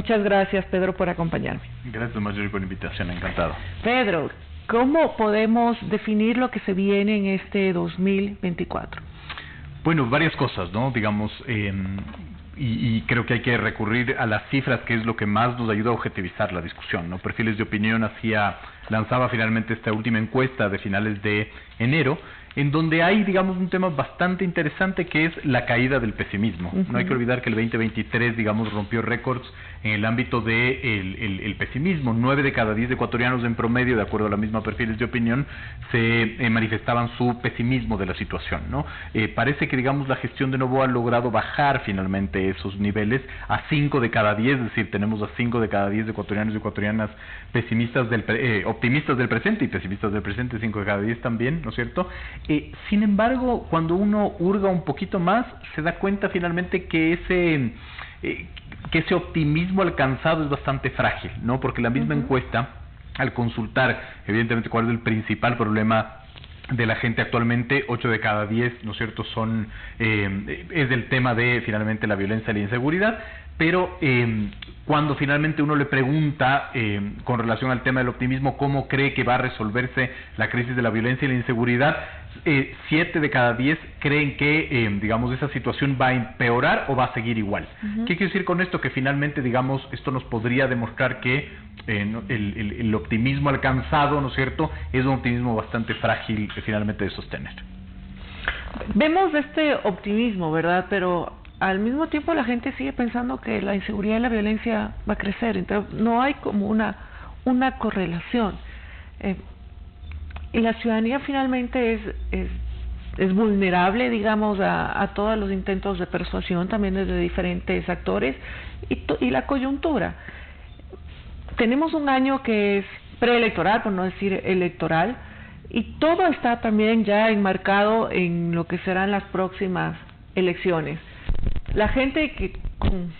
Muchas gracias, Pedro, por acompañarme. Gracias, Marjorie, por la invitación. Encantado. Pedro, ¿cómo podemos definir lo que se viene en este 2024? Bueno, varias cosas, ¿no? Digamos, y creo que hay que recurrir a las cifras, que es lo que más nos ayuda a objetivizar la discusión, ¿no? Perfiles de Opinión lanzaba finalmente esta última encuesta de finales de enero, en donde hay, digamos, un tema bastante interesante que es la caída del pesimismo. No hay que olvidar que el 2023, digamos, rompió récords en el ámbito de el pesimismo. 9 de cada 10 ecuatorianos en promedio, de acuerdo a la misma Perfiles de Opinión, se manifestaban su pesimismo de la situación, ¿no? Parece que, digamos, la gestión de Noboa ha logrado bajar finalmente esos niveles a 5 de cada 10, es decir, tenemos a 5 de cada 10 ecuatorianos y ecuatorianas optimistas del presente y pesimistas del presente, 5 de cada 10 también, ¿no es cierto? Sin embargo, cuando uno hurga un poquito más, se da cuenta finalmente que ese optimismo alcanzado es bastante frágil, ¿no? Porque la misma encuesta, al consultar, evidentemente, cuál es el principal problema de la gente actualmente, 8 de cada 10, ¿no es cierto?, es el tema de, finalmente, la violencia y la inseguridad, pero cuando finalmente uno le pregunta con relación al tema del optimismo cómo cree que va a resolverse la crisis de la violencia y la inseguridad, 7 de cada 10 creen que, digamos, esa situación va a empeorar o va a seguir igual. ¿Qué quiero decir con esto? Que finalmente, digamos, esto nos podría demostrar que el optimismo alcanzado, ¿no es cierto?, es un optimismo bastante frágil finalmente de sostener. Vemos este optimismo, ¿verdad? Pero al mismo tiempo la gente sigue pensando que la inseguridad y la violencia va a crecer, entonces no hay como una correlación. Y la ciudadanía finalmente es vulnerable, digamos, a todos los intentos de persuasión, también desde diferentes actores, y la coyuntura. Tenemos un año que es preelectoral, por no decir electoral, y todo está también ya enmarcado en lo que serán las próximas elecciones. La gente que con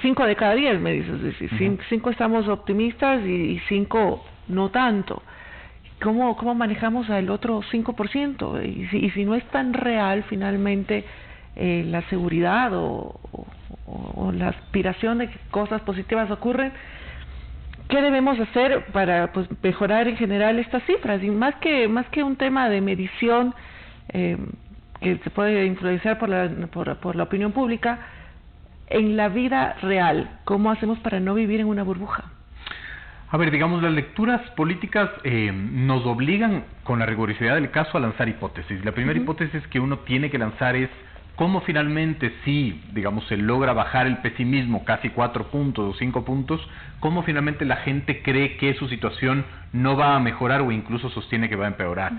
5 de cada 10 me dices, es decir, 5 estamos optimistas y 5 no tanto. ¿Cómo manejamos al otro 5%? Y si no es tan real finalmente la seguridad o la aspiración de que cosas positivas ocurren, ¿qué debemos hacer para mejorar en general estas cifras? Y más que un tema de medición que se puede influenciar por la opinión pública, en la vida real, ¿cómo hacemos para no vivir en una burbuja? A ver, digamos, las lecturas políticas nos obligan, con la rigurosidad del caso, a lanzar hipótesis. La primera hipótesis que uno tiene que lanzar es cómo finalmente, si, digamos, se logra bajar el pesimismo casi 4 puntos o 5 puntos, cómo finalmente la gente cree que su situación no va a mejorar o incluso sostiene que va a empeorar.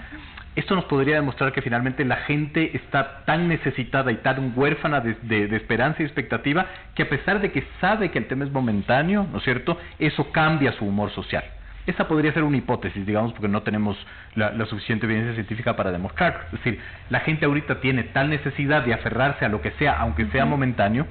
Esto nos podría demostrar que finalmente la gente está tan necesitada y tan huérfana de esperanza y expectativa que, a pesar de que sabe que el tema es momentáneo, ¿no es cierto?, eso cambia su humor social. Esa podría ser una hipótesis, digamos, porque no tenemos la suficiente evidencia científica para demostrarlo. Es decir, la gente ahorita tiene tal necesidad de aferrarse a lo que sea, aunque sea momentáneo,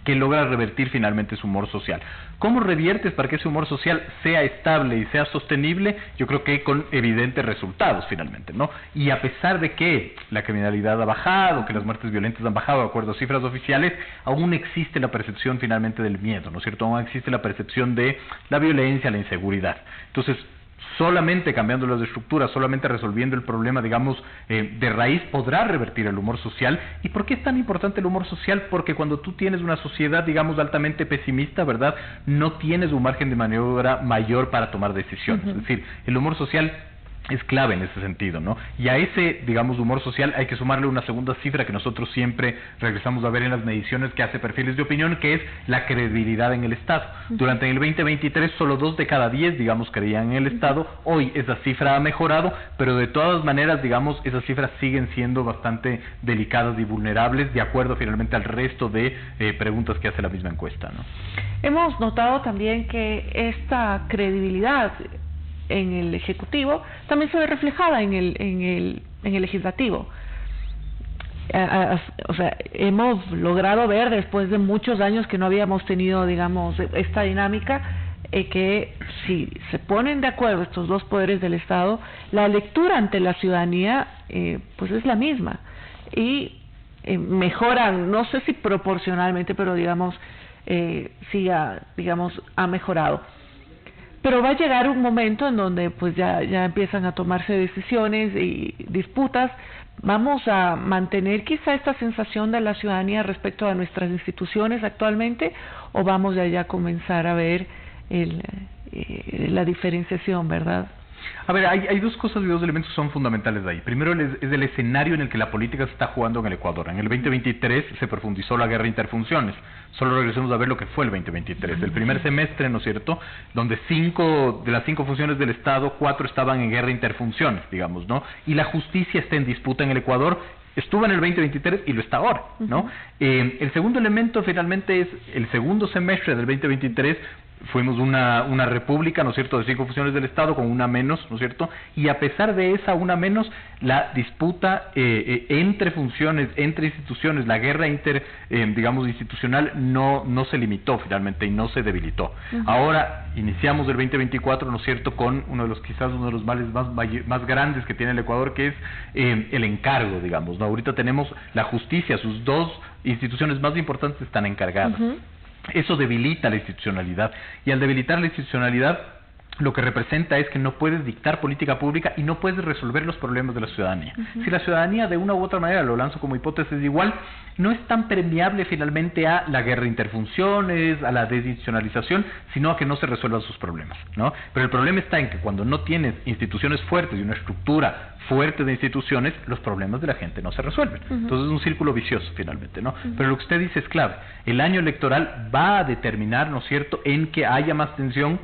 que logra revertir finalmente su humor social. ¿Cómo reviertes para que ese humor social sea estable y sea sostenible? Yo creo que con evidentes resultados finalmente, ¿no? Y a pesar de que la criminalidad ha bajado, que las muertes violentas han bajado de acuerdo a cifras oficiales, aún existe la percepción finalmente del miedo, ¿no es cierto? Aún existe la percepción de la violencia, la inseguridad. Entonces, solamente cambiando las estructuras, solamente resolviendo el problema, digamos, de raíz, podrá revertir el humor social. ¿Y por qué es tan importante el humor social? Porque cuando tú tienes una sociedad, digamos, altamente pesimista, ¿verdad?, no tienes un margen de maniobra mayor para tomar decisiones. Es decir, el humor social es clave en ese sentido, ¿no? Y a ese, digamos, humor social hay que sumarle una segunda cifra que nosotros siempre regresamos a ver en las mediciones que hace Perfiles de Opinión, que es la credibilidad en el Estado. Durante el 2023 solo 2 de cada 10, digamos, creían en el Estado. Hoy esa cifra ha mejorado, pero de todas maneras, digamos, esas cifras siguen siendo bastante delicadas y vulnerables, de acuerdo finalmente al resto de preguntas que hace la misma encuesta, ¿no? Hemos notado también que esta credibilidad en el Ejecutivo también se ve reflejada en el Legislativo. O sea, hemos logrado ver, después de muchos años que no habíamos tenido, digamos, esta dinámica, que si se ponen de acuerdo estos dos poderes del Estado, la lectura ante la ciudadanía pues es la misma, y mejoran, no sé si proporcionalmente, pero digamos sí ha mejorado. Pero va a llegar un momento en donde pues ya empiezan a tomarse decisiones y disputas. ¿Vamos a mantener quizá esta sensación de la ciudadanía respecto a nuestras instituciones actualmente, o vamos ya a comenzar a ver la diferenciación, verdad? A ver, hay dos cosas y dos elementos que son fundamentales de ahí. Primero es el escenario en el que la política se está jugando en el Ecuador. En el 2023 se profundizó la guerra interfunciones. Solo regresemos a ver lo que fue el 2023. El primer semestre, ¿no es cierto?, donde de las 5 funciones del Estado, 4 estaban en guerra interfunciones, digamos, ¿no? Y la justicia está en disputa en el Ecuador. Estuvo en el 2023 y lo está ahora, ¿no? El segundo elemento finalmente es el segundo semestre del 2023. Fuimos una república, ¿no es cierto?, de 5 funciones del Estado, con una menos, ¿no es cierto?, y a pesar de esa una menos, la disputa entre funciones, entre instituciones, la guerra institucional no se limitó finalmente y no se debilitó. Ahora iniciamos el 2024, ¿no es cierto?, con quizás uno de los males más grandes que tiene el Ecuador, que es el encargo, digamos, ¿no? Ahorita tenemos la justicia, sus 2 instituciones más importantes están encargadas. Eso debilita la institucionalidad, y al debilitar la institucionalidad, lo que representa es que no puedes dictar política pública y no puedes resolver los problemas de la ciudadanía. Si la ciudadanía de una u otra manera, lo lanzo como hipótesis igual, no es tan permeable finalmente a la guerra interfunciones, a la desinstitucionalización, sino a que no se resuelvan sus problemas, ¿no? Pero el problema está en que cuando no tienes instituciones fuertes y una estructura fuerte de instituciones, los problemas de la gente no se resuelven. Entonces es un círculo vicioso finalmente, ¿no? Pero lo que usted dice es clave. El año electoral va a determinar, ¿no es cierto?, en que haya más tensión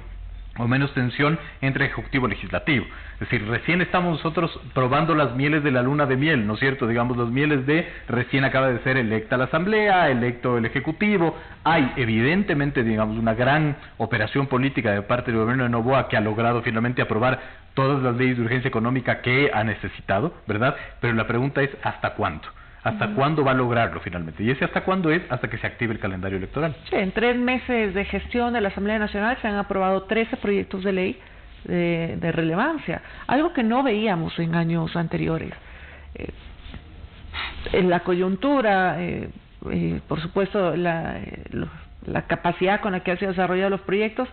o menos tensión entre ejecutivo y legislativo. Es decir, recién estamos nosotros probando las mieles de la luna de miel, ¿no es cierto? Digamos, las mieles de recién acaba de ser electa la Asamblea, electo el Ejecutivo. Hay evidentemente, digamos, una gran operación política de parte del gobierno de Noboa, que ha logrado finalmente aprobar todas las leyes de urgencia económica que ha necesitado, ¿verdad? Pero la pregunta es, ¿hasta cuándo? ¿Hasta cuándo va a lograrlo finalmente? Y ese hasta cuándo es hasta que se active el calendario electoral. Sí, en 3 meses de gestión de la Asamblea Nacional se han aprobado 13 proyectos de ley de relevancia, algo que no veíamos en años anteriores. En la coyuntura, por supuesto, la capacidad con la que se han desarrollado los proyectos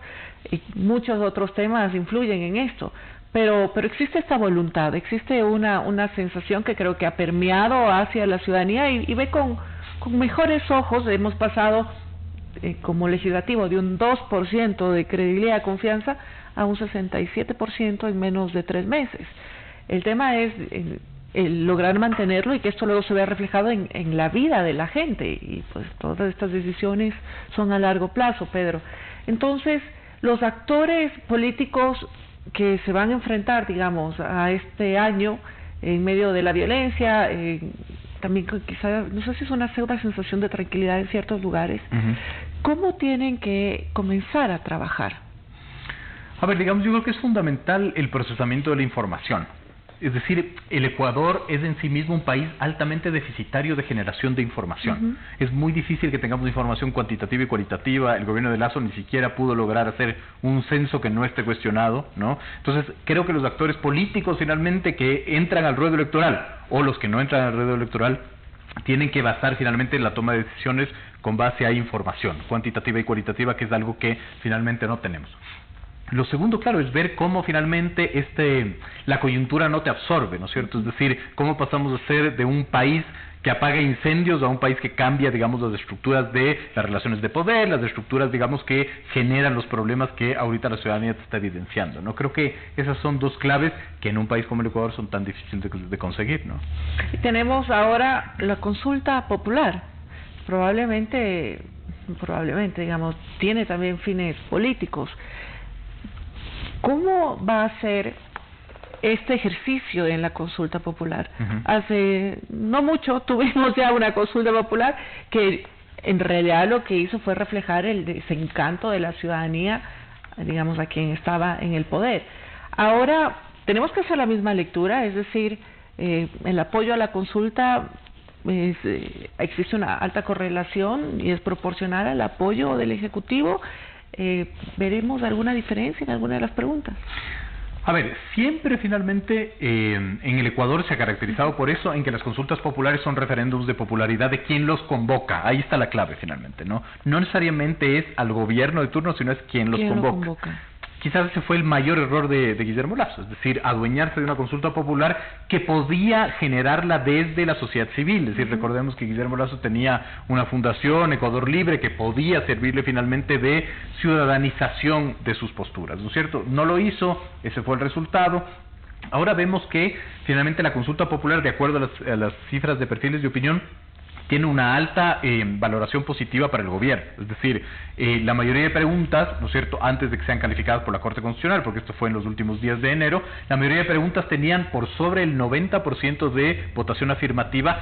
y muchos otros temas influyen en esto. Pero existe esta voluntad, existe una sensación que creo que ha permeado hacia la ciudadanía y ve con mejores ojos. Hemos pasado como legislativo de un 2% de credibilidad y confianza a un 67% en menos de 3 meses. El tema es el lograr mantenerlo y que esto luego se vea reflejado en la vida de la gente, y pues todas estas decisiones son a largo plazo, Pedro. Entonces, los actores políticos que se van a enfrentar, digamos, a este año en medio de la violencia, también quizá, no sé si es una pseudo sensación de tranquilidad en ciertos lugares, ¿cómo tienen que comenzar a trabajar? A ver, digamos, yo creo que es fundamental el procesamiento de la información. Es decir, el Ecuador es en sí mismo un país altamente deficitario de generación de información. Es muy difícil que tengamos información cuantitativa y cualitativa. El gobierno de Lazo ni siquiera pudo lograr hacer un censo que no esté cuestionado, ¿no? Entonces, creo que los actores políticos finalmente que entran al ruedo electoral, o los que no entran al ruedo electoral, tienen que basar finalmente la toma de decisiones con base a información cuantitativa y cualitativa, que es algo que finalmente no tenemos. Lo segundo, claro, es ver cómo finalmente la coyuntura no te absorbe, ¿no es cierto? Es decir, cómo pasamos a ser de un país que apaga incendios a un país que cambia, digamos, las estructuras de las relaciones de poder, las estructuras, digamos, que generan los problemas que ahorita la ciudadanía te está evidenciando, ¿no? Creo que esas son 2 claves que en un país como el Ecuador son tan difíciles de conseguir, ¿no? Y tenemos ahora la consulta popular. Probablemente, digamos, tiene también fines políticos. ¿Cómo va a ser este ejercicio en la consulta popular? Hace no mucho tuvimos ya una consulta popular que en realidad lo que hizo fue reflejar el desencanto de la ciudadanía, digamos, a quien estaba en el poder. Ahora tenemos que hacer la misma lectura, es decir, el apoyo a la consulta existe una alta correlación y es proporcional al apoyo del Ejecutivo. ¿Veremos alguna diferencia en alguna de las preguntas? A ver, siempre finalmente en el Ecuador se ha caracterizado por eso, en que las consultas populares son referéndums de popularidad de quien los convoca. Ahí está la clave finalmente, ¿no? No necesariamente es al gobierno de turno, sino es quien los convoca. Quizás ese fue el mayor error de Guillermo Lasso, es decir, adueñarse de una consulta popular que podía generarla desde la sociedad civil. Es decir, recordemos que Guillermo Lasso tenía una fundación, Ecuador Libre, que podía servirle finalmente de ciudadanización de sus posturas, ¿no es cierto? No lo hizo, ese fue el resultado. Ahora vemos que finalmente la consulta popular, de acuerdo a las cifras de perfiles de opinión, tiene una alta valoración positiva para el gobierno. Es decir, la mayoría de preguntas, ¿no es cierto?, antes de que sean calificadas por la Corte Constitucional, porque esto fue en los últimos días de enero, la mayoría de preguntas tenían por sobre el 90% de votación afirmativa,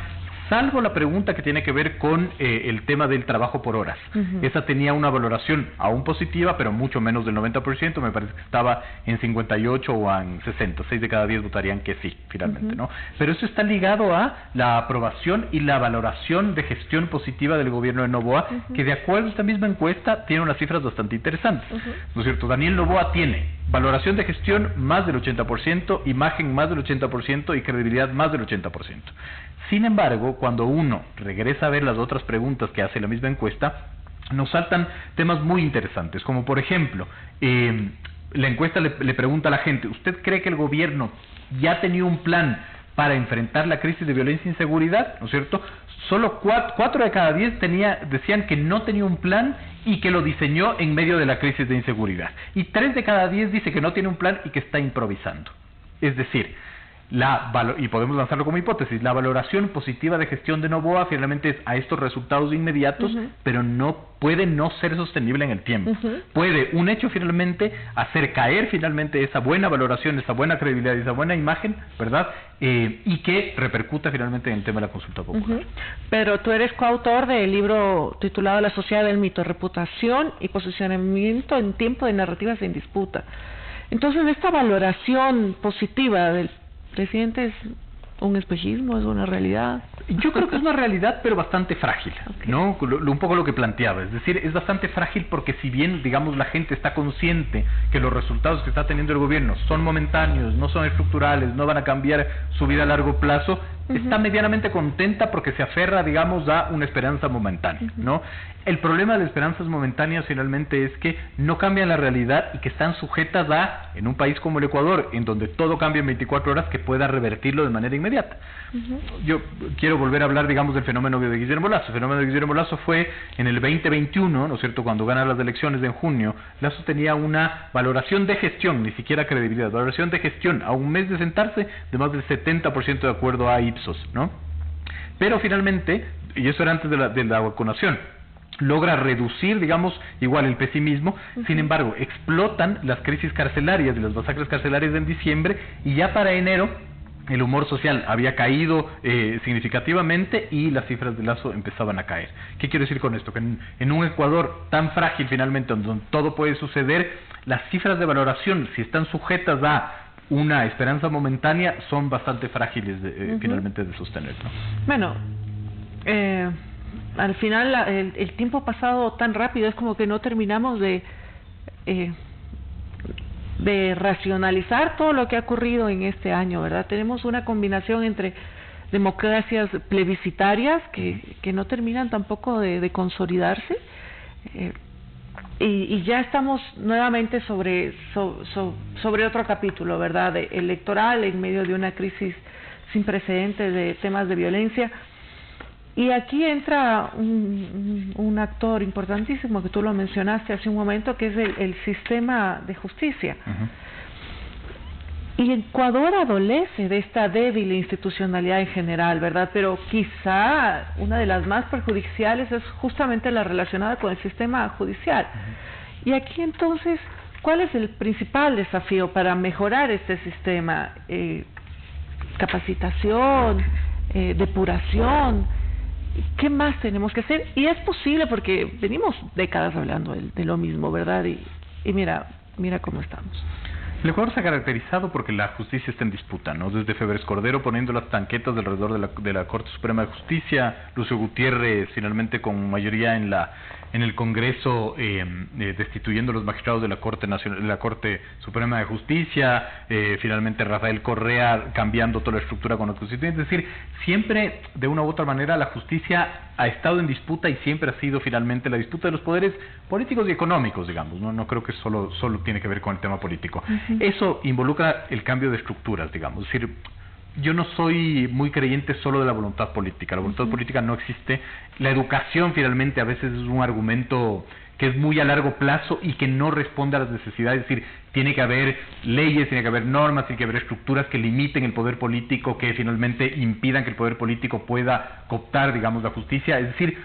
salvo la pregunta que tiene que ver con el tema del trabajo por horas. Esa tenía una valoración aún positiva, pero mucho menos del 90%, me parece que estaba en 58 o en 60, 6 de cada 10 votarían que sí, finalmente, ¿no? Pero eso está ligado a la aprobación y la valoración de gestión positiva del gobierno de Noboa, que de acuerdo a esta misma encuesta tiene unas cifras bastante interesantes, ¿no es cierto? Daniel Noboa tiene valoración de gestión más del 80%, imagen más del 80% y credibilidad más del 80%. Sin embargo, cuando uno regresa a ver las otras preguntas que hace la misma encuesta, nos saltan temas muy interesantes, como por ejemplo, la encuesta le pregunta a la gente, ¿usted cree que el gobierno ya tenía un plan para enfrentar la crisis de violencia e inseguridad? ¿No es cierto? Solo 4 de cada 10 decían que no tenía un plan y que lo diseñó en medio de la crisis de inseguridad. Y 3 de cada 10 dice que no tiene un plan y que está improvisando. Es decir, y podemos lanzarlo como hipótesis, la valoración positiva de gestión de Noboa finalmente es a estos resultados inmediatos, pero puede no ser sostenible en el tiempo. Puede un hecho finalmente hacer caer finalmente esa buena valoración, esa buena credibilidad, esa buena imagen, ¿verdad? Y que repercuta finalmente en el tema de la consulta popular. Pero tú eres coautor del libro titulado La sociedad del mito, reputación y posicionamiento en tiempo de narrativas en disputa. Entonces, esta valoración positiva del presidente es un espejismo, es una realidad. Yo creo que es una realidad, pero bastante frágil, ¿no? Un poco lo que planteaba, es decir, es bastante frágil porque si bien, digamos, la gente está consciente que los resultados que está teniendo el gobierno son momentáneos, no son estructurales, no van a cambiar su vida a largo plazo, está medianamente contenta porque se aferra, digamos, a una esperanza momentánea, ¿no? El problema de las esperanzas momentáneas finalmente es que no cambian la realidad y que están sujetas a, en un país como el Ecuador, en donde todo cambia en 24 horas, que pueda revertirlo de manera inmediata. Yo quiero volver a hablar, digamos, del fenómeno de Guillermo Lasso. El fenómeno de Guillermo Lasso fue en el 2021, ¿no es cierto?, cuando gana las elecciones de junio. Lasso tenía una valoración de gestión, ni siquiera credibilidad, valoración de gestión, a un mes de sentarse, de más del 70% de acuerdo a Ipsos, ¿no? Pero finalmente, y eso era antes de la vacunación, logra reducir, digamos, igual el pesimismo. Sin embargo, explotan las crisis carcelarias y las masacres carcelarias en diciembre, y ya para enero el humor social había caído significativamente y las cifras de Lasso empezaban a caer. ¿Qué quiero decir con esto? Que en un Ecuador tan frágil finalmente, donde todo puede suceder, las cifras de valoración, si están sujetas a una esperanza momentánea, son bastante frágiles finalmente de sostener, ¿no? Bueno, al final el tiempo ha pasado tan rápido, es como que no terminamos de racionalizar todo lo que ha ocurrido en este año, ¿verdad? Tenemos una combinación entre democracias plebiscitarias que no terminan tampoco de consolidarse, y ya estamos nuevamente sobre otro capítulo, ¿verdad?, electoral, en medio de una crisis sin precedentes de temas de violencia. Y aquí entra un actor importantísimo que tú lo mencionaste hace un momento, que es el sistema de justicia. Y Ecuador adolece de esta débil institucionalidad en general, ¿verdad? Pero quizá una de las más perjudiciales es justamente la relacionada con el sistema judicial. Y aquí entonces, ¿cuál es el principal desafío para mejorar este sistema? Capacitación, depuración. ¿Qué más tenemos que hacer? Y es posible porque venimos décadas hablando de lo mismo, ¿verdad? Y mira cómo estamos. El Ecuador se ha caracterizado porque la justicia está en disputa, ¿no? Desde Febres Cordero poniendo las tanquetas alrededor de la Corte Suprema de Justicia, Lucio Gutiérrez finalmente con mayoría en el Congreso destituyendo a los magistrados de la Corte Suprema de Justicia, finalmente Rafael Correa cambiando toda la estructura con la Constitución. Es decir, siempre de una u otra manera la justicia ha estado en disputa y siempre ha sido finalmente la disputa de los poderes políticos y económicos, digamos, no creo que solo tiene que ver con el tema político. Eso involucra el cambio de estructuras, digamos, es decir, yo no soy muy creyente solo de la voluntad política. La voluntad política no existe. La educación finalmente a veces es un argumento que es muy a largo plazo y que no responde a las necesidades. Es decir, tiene que haber leyes, tiene que haber normas, tiene que haber estructuras que limiten el poder político, que finalmente impidan que el poder político pueda cooptar, digamos, la justicia. Es decir,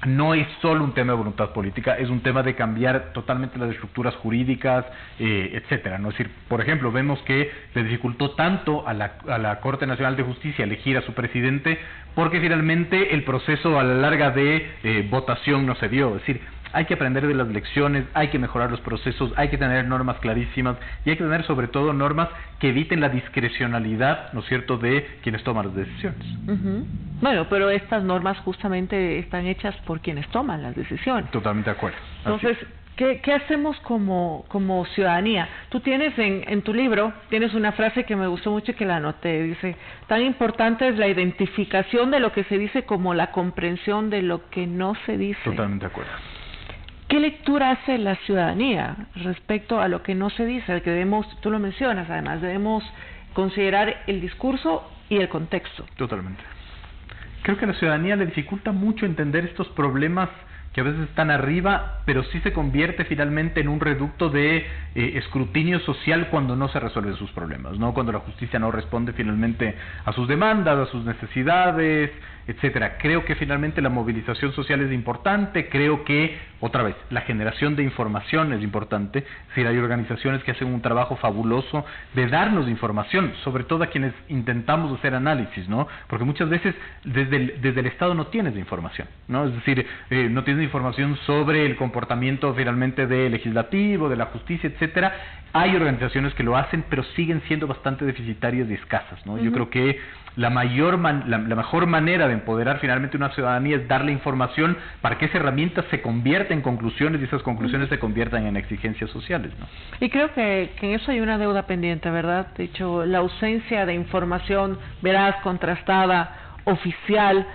no es solo un tema de voluntad política, es un tema de cambiar totalmente las estructuras jurídicas, etcétera, ¿no? Es decir, por ejemplo, vemos que le dificultó tanto a la Corte Nacional de Justicia elegir a su presidente porque finalmente el proceso a la larga de votación no se dio. Es decir, hay que aprender de las lecciones, hay que mejorar los procesos, hay que tener normas clarísimas y hay que tener sobre todo normas que eviten la discrecionalidad, ¿no es cierto?, de quienes toman las decisiones. Bueno, pero estas normas justamente están hechas por quienes toman las decisiones. Totalmente de acuerdo. Entonces, ¿qué hacemos como ciudadanía? Tú tienes en tu libro, tienes una frase que me gustó mucho y que la anoté, dice, tan importante es la identificación de lo que se dice como la comprensión de lo que no se dice. Totalmente de acuerdo. ¿Qué lectura hace la ciudadanía respecto a lo que no se dice? Que debemos, tú lo mencionas además, debemos considerar el discurso y el contexto. Totalmente. Creo que a la ciudadanía le dificulta mucho entender estos problemas que a veces están arriba, pero sí se convierte finalmente en un reducto de escrutinio social cuando no se resuelven sus problemas, ¿no? Cuando la justicia no responde finalmente a sus demandas, a sus necesidades, etcétera. Creo que finalmente la movilización social es importante, creo que, otra vez, la generación de información es importante. Es decir, hay organizaciones que hacen un trabajo fabuloso de darnos información, sobre todo a quienes intentamos hacer análisis, ¿no? Porque muchas veces desde el Estado no tienes información, ¿no? Es decir, no tienes información sobre el comportamiento finalmente del legislativo, de la justicia, etcétera. Hay organizaciones que lo hacen, pero siguen siendo bastante deficitarias y escasas, ¿no? Yo creo que la mejor manera de empoderar finalmente una ciudadanía es darle información para que esa herramienta se convierta en conclusiones y esas conclusiones se conviertan en exigencias sociales, ¿no? Y creo que en eso hay una deuda pendiente, ¿verdad? De hecho, la ausencia de información veraz, contrastada, oficial,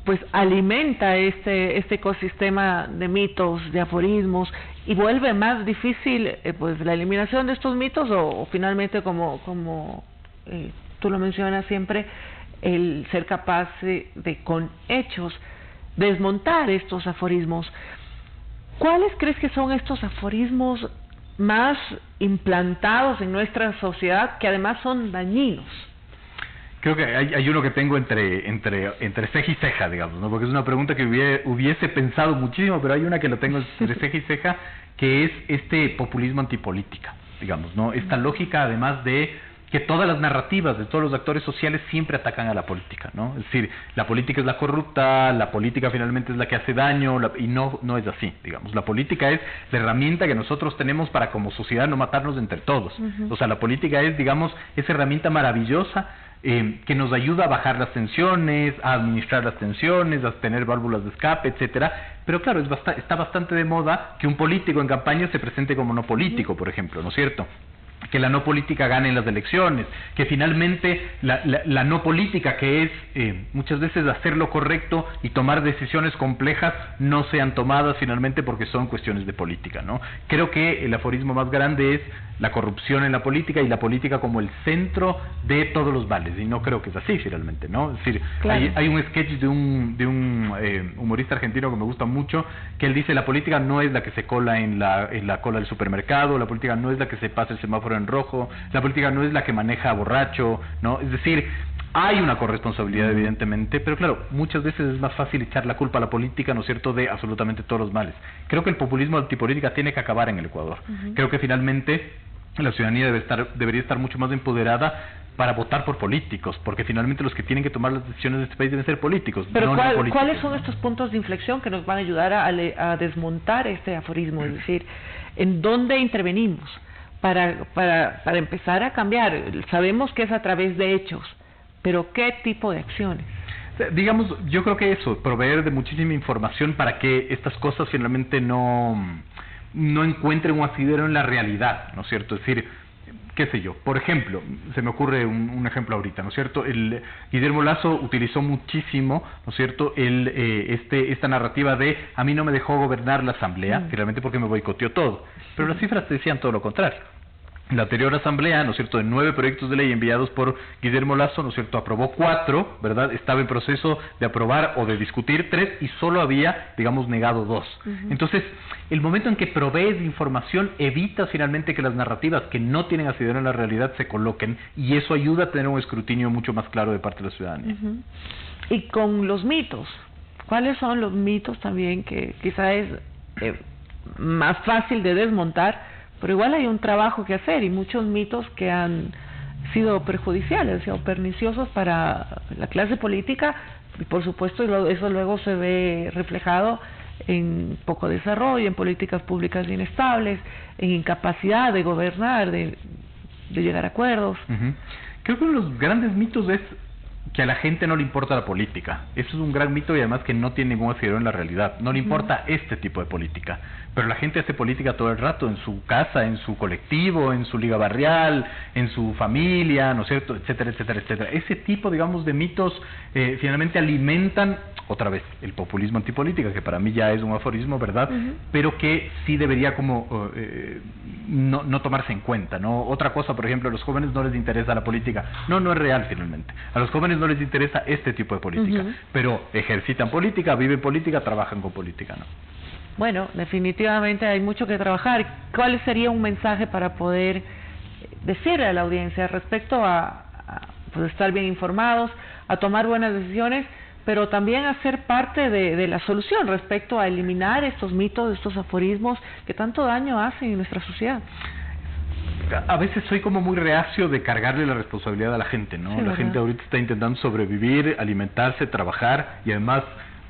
pues alimenta este ecosistema de mitos, de aforismos, y vuelve más difícil pues la eliminación de estos mitos o finalmente como tú lo mencionas siempre, el ser capaz de con hechos desmontar estos aforismos. ¿Cuáles crees que son estos aforismos más implantados en nuestra sociedad que además son dañinos? Creo que hay uno que tengo entre ceja y ceja, digamos, ¿no? Porque es una pregunta que hubiese pensado muchísimo, pero hay una que lo tengo entre ceja y ceja, que es este populismo antipolítica, digamos, ¿no? Esta lógica, además de que todas las narrativas de todos los actores sociales siempre atacan a la política, ¿no? Es decir, la política es la corrupta, la política finalmente es la que hace daño, y no es así, digamos. La política es la herramienta que nosotros tenemos para como sociedad no matarnos entre todos. O sea, la política es, digamos, esa herramienta maravillosa que nos ayuda a bajar las tensiones, a administrar las tensiones, a tener válvulas de escape, etcétera. Pero claro, está bastante de moda que un político en campaña se presente como no político, por ejemplo, ¿no es cierto? Que la no política gane en las elecciones, que finalmente la no política, que es muchas veces hacer lo correcto y tomar decisiones complejas, no sean tomadas finalmente porque son cuestiones de política, ¿no? Creo que el aforismo más grande es la corrupción en la política y la política como el centro de todos los males, y no creo que es así finalmente, ¿no? Es decir, claro, hay un sketch de un humorista argentino que me gusta mucho, que él dice: la política no es la que se cola en la cola del supermercado, la política no es la que se pasa el semáforo en rojo, la política no es la que maneja borracho, ¿no? Es decir, hay una corresponsabilidad evidentemente, pero claro, muchas veces es más fácil echar la culpa a la política, ¿no es cierto?, de absolutamente todos los males. Creo que el populismo antipolítica tiene que acabar en el Ecuador. Creo que finalmente la ciudadanía debería estar mucho más empoderada para votar por políticos, porque finalmente los que tienen que tomar las decisiones de este país deben ser políticos. Pero ¿cuáles son estos puntos de inflexión que nos van a ayudar a desmontar este aforismo? Es decir, ¿en dónde intervenimos? para empezar a cambiar. Sabemos que es a través de hechos, pero ¿qué tipo de acciones? Digamos, yo creo que eso, proveer de muchísima información para que estas cosas finalmente no encuentren un asidero en la realidad, ¿no es cierto? Es decir, qué sé yo, por ejemplo, se me ocurre un ejemplo ahorita, ¿no es cierto? Guillermo Lasso utilizó muchísimo, ¿no es cierto?, esta narrativa de a mí no me dejó gobernar la Asamblea, finalmente porque me boicoteó todo, pero las cifras te decían todo lo contrario. La anterior asamblea, ¿no es cierto?, de 9 proyectos de ley enviados por Guillermo Lasso, ¿no es cierto?, aprobó 4, ¿verdad?, estaba en proceso de aprobar o de discutir 3 y solo había, digamos, negado 2. Entonces, el momento en que provees de información evita finalmente que las narrativas que no tienen asidero en la realidad se coloquen, y eso ayuda a tener un escrutinio mucho más claro de parte de la ciudadanía. Y con los mitos, ¿cuáles son los mitos también que quizá es más fácil de desmontar? Pero igual hay un trabajo que hacer y muchos mitos que han sido perjudiciales o perniciosos para la clase política, y por supuesto eso luego se ve reflejado en poco desarrollo, en políticas públicas inestables, en incapacidad de gobernar, de llegar a acuerdos. Creo que uno de los grandes mitos es que a la gente no le importa la política. Eso es un gran mito y además que no tiene ningún asidero en la realidad. No le importa este tipo de política. Pero la gente hace política todo el rato, en su casa, en su colectivo, en su liga barrial, en su familia, ¿no es cierto?, etcétera, etcétera, etcétera. Ese tipo, digamos, de mitos finalmente alimentan, otra vez, el populismo antipolítica, que para mí ya es un aforismo, ¿verdad?, pero que sí debería como no tomarse en cuenta, ¿no? Otra cosa, por ejemplo, a los jóvenes no les interesa la política. No es real finalmente. A los jóvenes no les interesa este tipo de política, pero ejercitan política, viven política, trabajan con política, ¿no? Bueno, definitivamente hay mucho que trabajar. ¿Cuál sería un mensaje para poder decirle a la audiencia respecto a pues, estar bien informados, a tomar buenas decisiones, pero también a ser parte de la solución respecto a eliminar estos mitos, estos aforismos que tanto daño hacen en nuestra sociedad? A veces soy como muy reacio de cargarle la responsabilidad a la gente, ¿no? Sí, la gente ahorita está intentando sobrevivir, alimentarse, trabajar, y además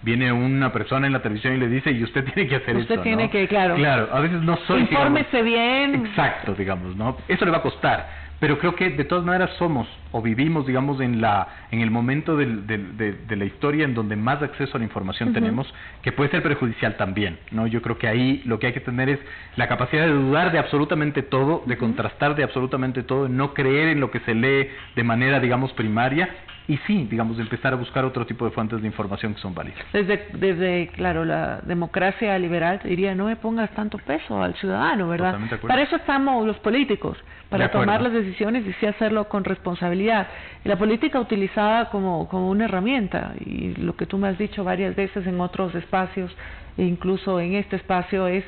viene una persona en la televisión y le dice, y usted tiene que hacer esto, ¿no? Usted tiene que, claro. Claro, a veces no soy... Infórmese bien. Exacto, digamos, ¿no? Eso le va a costar. Pero creo que de todas maneras somos o vivimos, digamos, en el momento de la historia en donde más acceso a la información tenemos, que puede ser perjudicial también, ¿no? Yo creo que ahí lo que hay que tener es la capacidad de dudar de absolutamente todo, de contrastar de absolutamente todo, no creer en lo que se lee de manera, digamos, primaria, y sí, digamos, empezar a buscar otro tipo de fuentes de información que son válidas. Desde claro, la democracia liberal te diría, no me pongas tanto peso al ciudadano, ¿verdad? Totalmente de acuerdo. Para eso estamos los políticos, para tomar las decisiones y sí hacerlo con responsabilidad. Y la política utilizada como una herramienta, y lo que tú me has dicho varias veces en otros espacios, e incluso en este espacio, es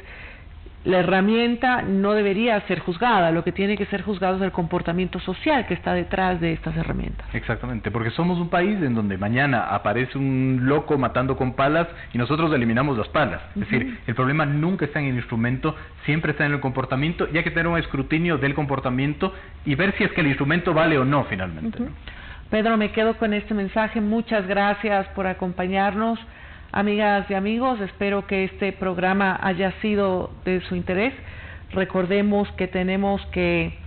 la herramienta no debería ser juzgada, lo que tiene que ser juzgado es el comportamiento social que está detrás de estas herramientas. Exactamente, porque somos un país en donde mañana aparece un loco matando con palas y nosotros eliminamos las palas. Es decir, el problema nunca está en el instrumento, siempre está en el comportamiento, y hay que tener un escrutinio del comportamiento y ver si es que el instrumento vale o no finalmente, ¿no? Pedro, me quedo con este mensaje. Muchas gracias por acompañarnos. Amigas y amigos, espero que este programa haya sido de su interés. Recordemos que tenemos que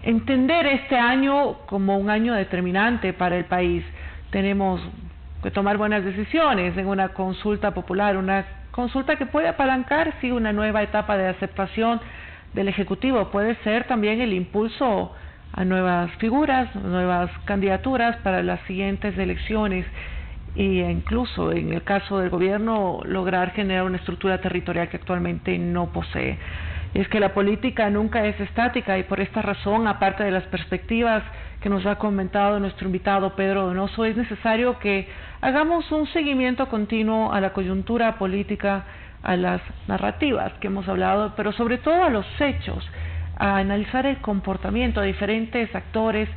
entender este año como un año determinante para el país. Tenemos que tomar buenas decisiones en una consulta popular, una consulta que puede apalancar, sí, una nueva etapa de aceptación del Ejecutivo. Puede ser también el impulso a nuevas figuras, nuevas candidaturas para las siguientes elecciones, y incluso en el caso del gobierno lograr generar una estructura territorial que actualmente no posee. Es que la política nunca es estática, y por esta razón, aparte de las perspectivas que nos ha comentado nuestro invitado Pedro Donoso, es necesario que hagamos un seguimiento continuo a la coyuntura política, a las narrativas que hemos hablado, pero sobre todo a los hechos, a analizar el comportamiento de diferentes actores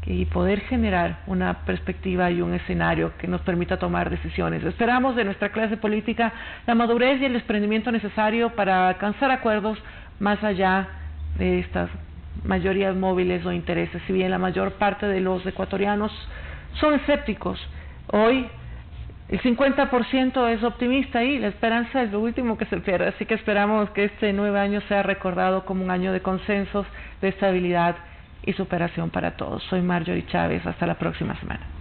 y poder generar una perspectiva y un escenario que nos permita tomar decisiones. Esperamos de nuestra clase política la madurez y el desprendimiento necesario para alcanzar acuerdos más allá de estas mayorías móviles o intereses. Si bien la mayor parte de los ecuatorianos son escépticos, hoy El 50% es optimista y la esperanza es lo último que se pierde. Así que esperamos que este nuevo año sea recordado como un año de consensos, de estabilidad y superación para todos. Soy Marjorie Chávez. Hasta la próxima semana.